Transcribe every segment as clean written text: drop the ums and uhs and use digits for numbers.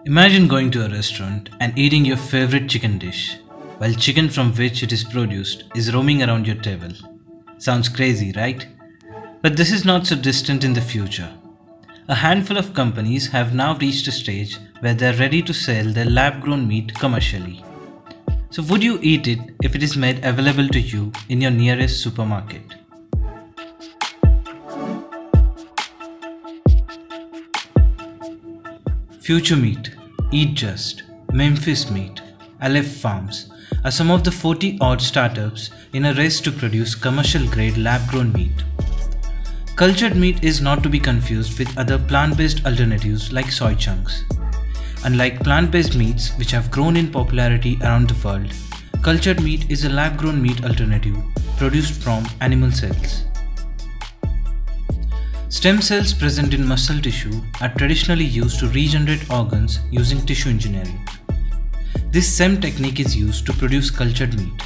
Imagine going to a restaurant and eating your favorite chicken dish, while chicken from which it is produced is roaming around your table. Sounds crazy, right? But this is not so distant in the future. A handful of companies have now reached a stage where they are ready to sell their lab-grown meat commercially. So would you eat it if it is made available to you in your nearest supermarket? Future Meat, Eat Just, Memphis Meat, Aleph Farms are some of the 40-odd startups in a race to produce commercial-grade lab-grown meat. Cultured meat is not to be confused with other plant-based alternatives like soy chunks. Unlike plant-based meats which have grown in popularity around the world, cultured meat is a lab-grown meat alternative produced from animal cells. Stem cells present in muscle tissue are traditionally used to regenerate organs using tissue engineering. This same technique is used to produce cultured meat.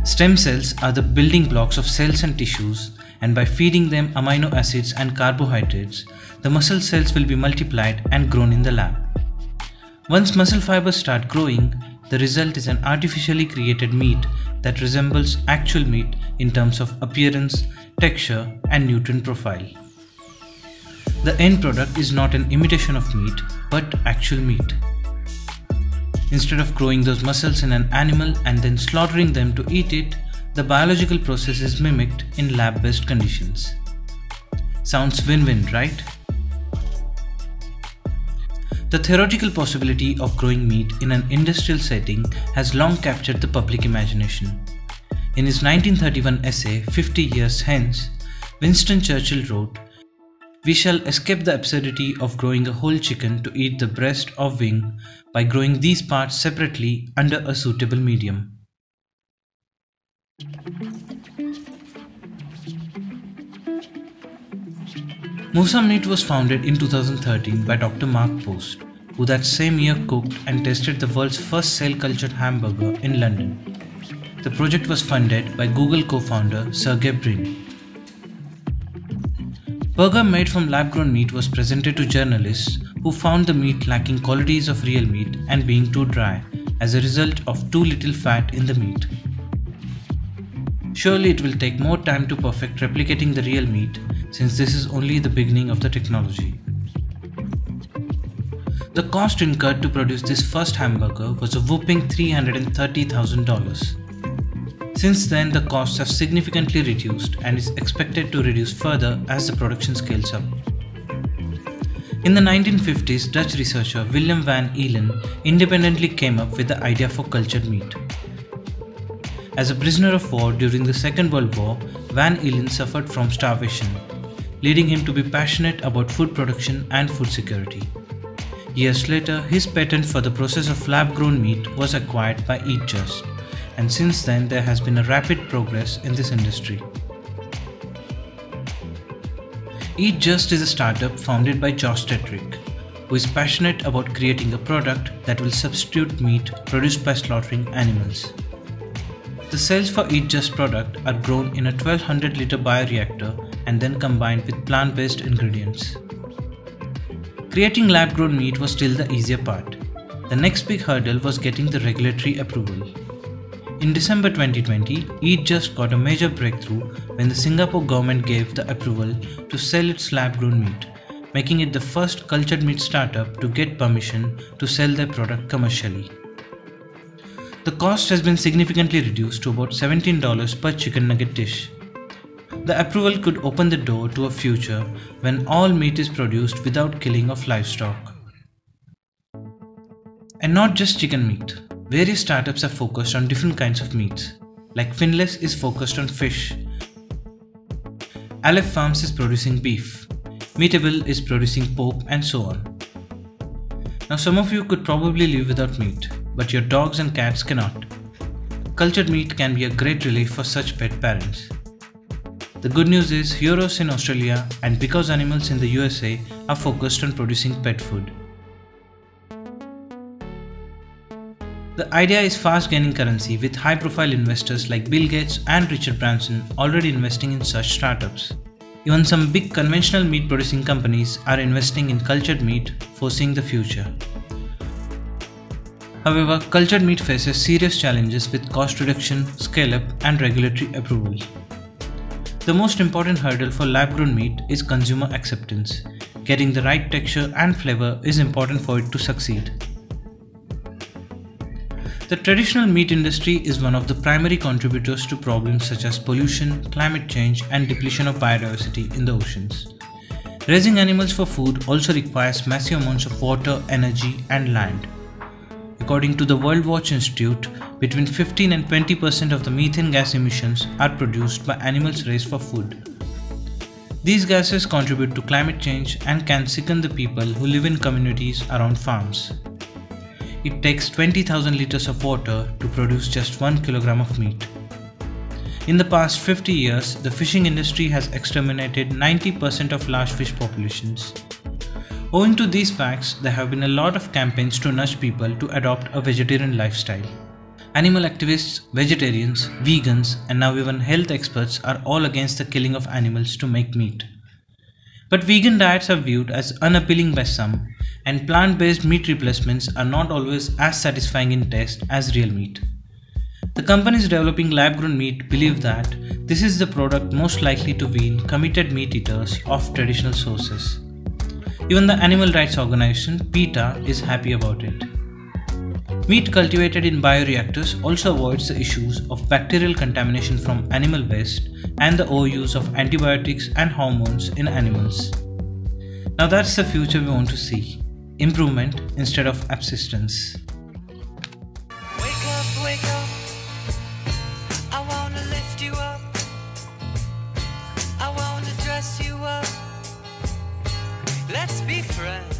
Stem cells are the building blocks of cells and tissues, and by feeding them amino acids and carbohydrates, the muscle cells will be multiplied and grown in the lab. Once muscle fibers start growing, the result is an artificially created meat that resembles actual meat in terms of appearance, texture, and nutrient profile. The end product is not an imitation of meat, but actual meat. Instead of growing those muscles in an animal and then slaughtering them to eat it, the biological process is mimicked in lab-based conditions. Sounds win-win, right? The theoretical possibility of growing meat in an industrial setting has long captured the public imagination. In his 1931 essay, 50 Years Hence, Winston Churchill wrote, "We shall escape the absurdity of growing a whole chicken to eat the breast or wing by growing these parts separately under a suitable medium." Musa Meat was founded in 2013 by Dr. Mark Post, who that same year cooked and tested the world's first cell-cultured hamburger in London. The project was funded by Google co-founder Sergey Brin. Burger made from lab-grown meat was presented to journalists who found the meat lacking qualities of real meat and being too dry as a result of too little fat in the meat. Surely it will take more time to perfect replicating the real meat, since this is only the beginning of the technology. The cost incurred to produce this first hamburger was a whopping $330,000. Since then, the costs have significantly reduced and is expected to reduce further as the production scales up. In the 1950s, Dutch researcher Willem van Eelen independently came up with the idea for cultured meat. As a prisoner of war during the Second World War, Van Eelen suffered from starvation, leading him to be passionate about food production and food security. Years later, his patent for the process of lab-grown meat was acquired by Eat Just, and since then there has been a rapid progress in this industry. Eat Just is a startup founded by Josh Tetrick, who is passionate about creating a product that will substitute meat produced by slaughtering animals. The cells for Eat Just product are grown in a 1200-liter bioreactor and then combined with plant-based ingredients. Creating lab-grown meat was still the easier part. The next big hurdle was getting the regulatory approval. In December 2020, Eat Just got a major breakthrough when the Singapore government gave the approval to sell its lab-grown meat, making it the first cultured meat startup to get permission to sell their product commercially. The cost has been significantly reduced to about $17 per chicken nugget dish. The approval could open the door to a future when all meat is produced without killing of livestock. And not just chicken meat. Various startups are focused on different kinds of meats, like Finless is focused on fish. Aleph Farms is producing beef. Meatable is producing pork, and so on. Now some of you could probably live without meat, but your dogs and cats cannot. Cultured meat can be a great relief for such pet parents. The good news is Heroes in Australia and Because Animals in the USA are focused on producing pet food. The idea is fast gaining currency with high-profile investors like Bill Gates and Richard Branson already investing in such startups. Even some big conventional meat producing companies are investing in cultured meat, foreseeing the future. However, cultured meat faces serious challenges with cost reduction, scale-up, and regulatory approval. The most important hurdle for lab-grown meat is consumer acceptance. Getting the right texture and flavor is important for it to succeed. The traditional meat industry is one of the primary contributors to problems such as pollution, climate change, and depletion of biodiversity in the oceans. Raising animals for food also requires massive amounts of water, energy, and land. According to the World Watch Institute, between 15 and 20% of the methane gas emissions are produced by animals raised for food. These gases contribute to climate change and can sicken the people who live in communities around farms. It takes 20,000 liters of water to produce just 1 kilogram of meat. In the past 50 years, the fishing industry has exterminated 90% of large fish populations. Owing to these facts, there have been a lot of campaigns to nudge people to adopt a vegetarian lifestyle. Animal activists, vegetarians, vegans, and now even health experts are all against the killing of animals to make meat. But vegan diets are viewed as unappealing by some, and plant-based meat replacements are not always as satisfying in taste as real meat. The companies developing lab-grown meat believe that this is the product most likely to wean committed meat eaters off traditional sources. Even the animal rights organization PETA is happy about it. Meat cultivated in bioreactors also avoids the issues of bacterial contamination from animal waste and the overuse of antibiotics and hormones in animals. Now that's the future we want to see. Improvement instead of absistence. Wake up, I wanna lift you up, I wanna dress you up, let's be friends.